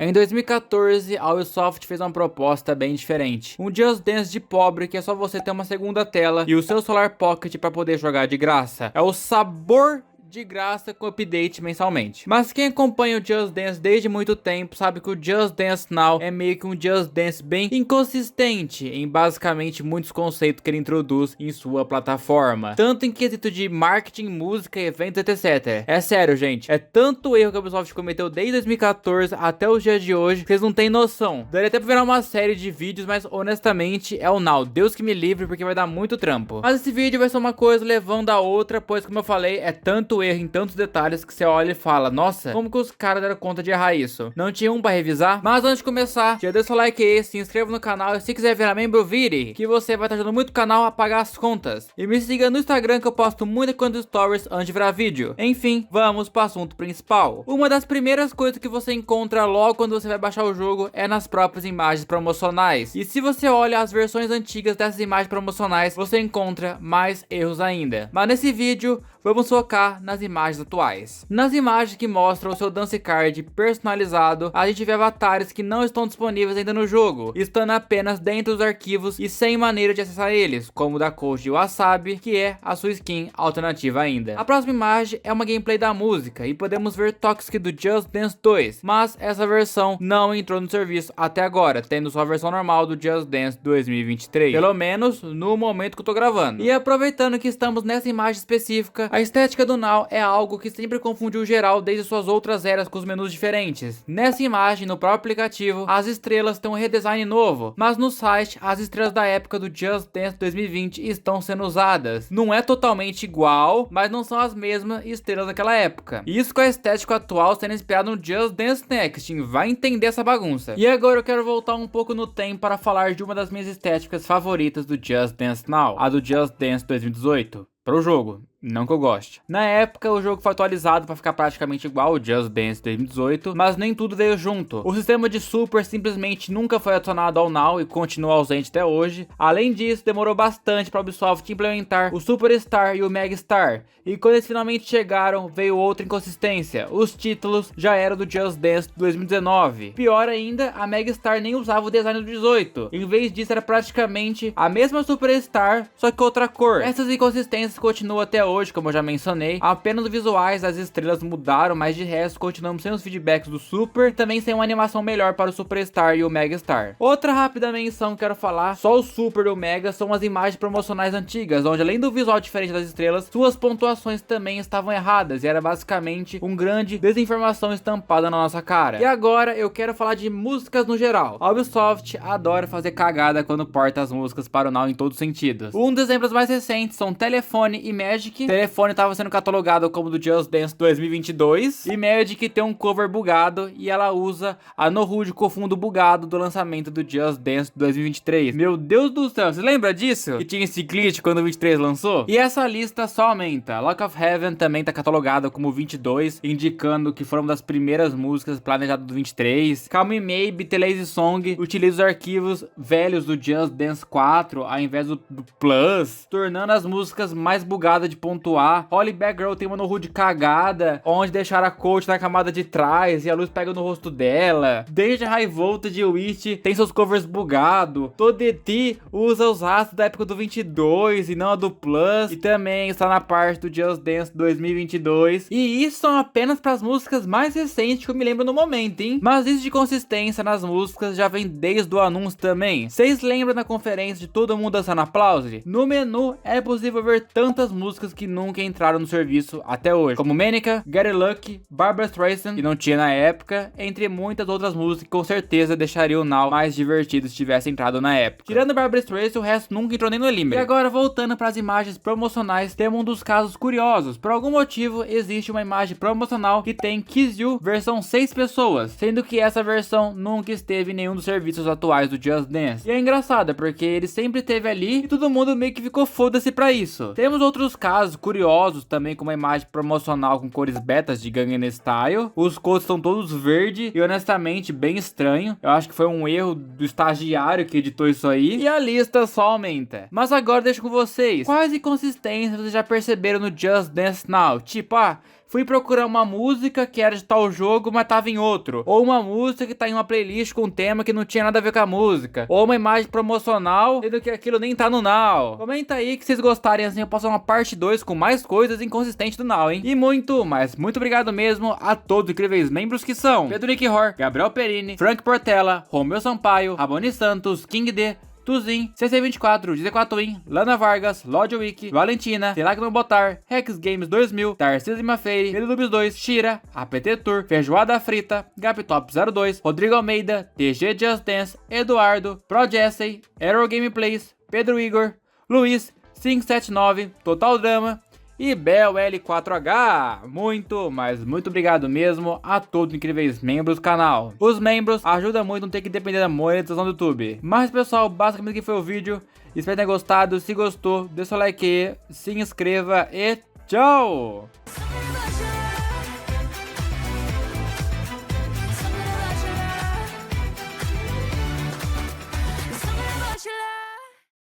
Em 2014, a Ubisoft fez uma proposta bem diferente. Um Just Dance de pobre que é só você ter uma segunda tela e o seu Solar Pocket para poder jogar de graça. É o sabor de graça com update mensalmente. Mas quem acompanha o Just Dance desde muito tempo sabe que o Just Dance Now é meio que um Just Dance bem inconsistente em basicamente muitos conceitos que ele introduz em sua plataforma. Tanto em quesito de marketing, música, eventos, etc. É sério, gente. É tanto erro que a Ubisoft cometeu desde 2014 até os dias de hoje que vocês não têm noção. Daria até pra virar uma série de vídeos, mas honestamente é o Now. Deus que me livre, porque vai dar muito trampo. Mas esse vídeo vai ser uma coisa levando a outra, pois como eu falei, é tanto erro em tantos detalhes que você olha e fala, nossa, como que os caras deram conta de errar isso? Não tinha um pra revisar? Mas antes de começar, já deixa o like aí, se inscreva no canal e se quiser virar membro, vire, que você vai estar ajudando muito o canal a pagar as contas. E me siga no Instagram que eu posto muita coisa de stories antes de virar vídeo. Enfim, vamos pro assunto principal. Uma das primeiras coisas que você encontra logo quando você vai baixar o jogo é nas próprias imagens promocionais. E se você olha as versões antigas dessas imagens promocionais, você encontra mais erros ainda. Mas nesse vídeo, vamos focar nas imagens atuais. Nas imagens que mostram o seu dance card personalizado, a gente vê avatares que não estão disponíveis ainda no jogo, estando apenas dentro dos arquivos e sem maneira de acessar eles, como o da Coach Wasabi, que é a sua skin alternativa ainda. A próxima imagem é uma gameplay da música e podemos ver Toxic do Just Dance 2, mas essa versão não entrou no serviço até agora, tendo só a versão normal do Just Dance 2023, pelo menos no momento que eu tô gravando. E aproveitando que estamos nessa imagem específica, a estética do Now é algo que sempre confundiu geral desde suas outras eras com os menus diferentes. Nessa imagem, no próprio aplicativo, as estrelas têm um redesign novo, mas no site, as estrelas da época do Just Dance 2020 estão sendo usadas. Não é totalmente igual, mas não são as mesmas estrelas daquela época. Isso com a estética atual sendo inspirado no Just Dance Next, vai entender essa bagunça. E agora eu quero voltar um pouco no tempo para falar de uma das minhas estéticas favoritas do Just Dance Now, a do Just Dance 2018. Para o jogo, não que eu goste. Na época, o jogo foi atualizado para ficar praticamente igual ao Just Dance 2018, mas nem tudo veio junto. O sistema de Super simplesmente nunca foi adicionado ao Now e continua ausente até hoje. Além disso, demorou bastante para a Ubisoft implementar o Superstar e o Megastar. E quando eles finalmente chegaram, veio outra inconsistência. Os títulos já eram do Just Dance 2019. Pior ainda, a Megastar nem usava o design do 18. Em vez disso, era praticamente a mesma Superstar, só que outra cor. Essas inconsistências continuam até hoje, como eu já mencionei. Apenas os visuais das estrelas mudaram, mas de resto continuamos sem os feedbacks do Super, também sem uma animação melhor para o Superstar e o Megastar. Outra rápida menção que quero falar, só o Super e o Mega são as imagens promocionais antigas, onde além do visual diferente das estrelas, suas pontuações também estavam erradas e era basicamente um grande desinformação estampada na nossa cara. E agora eu quero falar de músicas no geral. A Ubisoft adora fazer cagada quando porta as músicas para o Now em todos os sentidos. Um dos exemplos mais recentes são Telefone e Magic. Telefone estava sendo catalogado como do Just Dance 2022 e Magic tem um cover bugado e ela usa a Nohood com fundo bugado do lançamento do Just Dance 2023. Meu Deus do céu, você lembra disso? Que tinha esse glitch quando o 23 lançou? E essa lista só aumenta. Lock of Heaven também está catalogado como 22, indicando que foram uma das primeiras músicas planejadas do 23. Calm Me Maybe, The Lazy Song utiliza os arquivos velhos do Just Dance 4 ao invés do Plus, tornando as músicas mais bugada de pontuar. Holly Bad Girl tem uma no-hood cagada, onde deixaram a coach na camada de trás e a luz pega no rosto dela. Desde High Voltage e Witch tem seus covers bugados. Todeti usa os rastros da época do 22 e não a do Plus, e também está na parte do Just Dance 2022. E isso são apenas para as músicas mais recentes que eu me lembro no momento, hein? Mas isso de consistência nas músicas já vem desde o anúncio também. Vocês lembram da conferência de todo mundo dançando aplauso? No menu é possível ver tantas músicas que nunca entraram no serviço até hoje, como Manica, Get It Lucky, Barbra Streisand, que não tinha na época, entre muitas outras músicas que com certeza deixariam o Now mais divertido se tivesse entrado na época. Tirando Barbra Streisand, o resto nunca entrou nem no Limerick. E agora, voltando para as imagens promocionais, temos um dos casos curiosos. Por algum motivo, existe uma imagem promocional que tem Kiss You versão 6 pessoas, sendo que essa versão nunca esteve em nenhum dos serviços atuais do Just Dance. E é engraçado, porque ele sempre esteve ali e todo mundo meio que ficou foda-se pra isso. Temos outros casos curiosos também, com uma imagem promocional com cores betas de Gangnam Style. Os codes são todos verdes e honestamente bem estranho. Eu acho que foi um erro do estagiário que editou isso aí. E a lista só aumenta. Mas agora deixo com vocês. Quais inconsistências vocês já perceberam no Just Dance Now? Tipo, fui procurar uma música que era de tal jogo, mas tava em outro. Ou uma música que tá em uma playlist com um tema que não tinha nada a ver com a música. Ou uma imagem promocional, sendo que aquilo nem tá no Now. Comenta aí que vocês gostarem, assim eu posso fazer uma parte 2 com mais coisas inconsistentes do Now, hein? E muito, mas muito obrigado mesmo a todos os incríveis membros que são Pedro Nick Hor, Gabriel Perini, Frank Portela, Romeu Sampaio, Raboni Santos, King D, Tuzin, CC24, Dizequatuin, Lana Vargas, Lodgewick, Valentina, Telagno Botar, Rex Games 2000, Tarcísio Mafeire, Pedro 2, Shira, APT Tour, Feijoada Frita, Gaptop 02, Rodrigo Almeida, TG Just Dance, Eduardo, Pro Jesse, Aero Gameplays, Pedro Igor, Luiz, 579, Total Drama e Bel L4H. Muito, mas muito obrigado mesmo a todos os incríveis membros do canal. Os membros ajudam muito a não ter que depender da monetização do YouTube. Mas pessoal, basicamente aqui foi o vídeo. Espero que tenha gostado. Se gostou, deixa o like aí, se inscreva e tchau!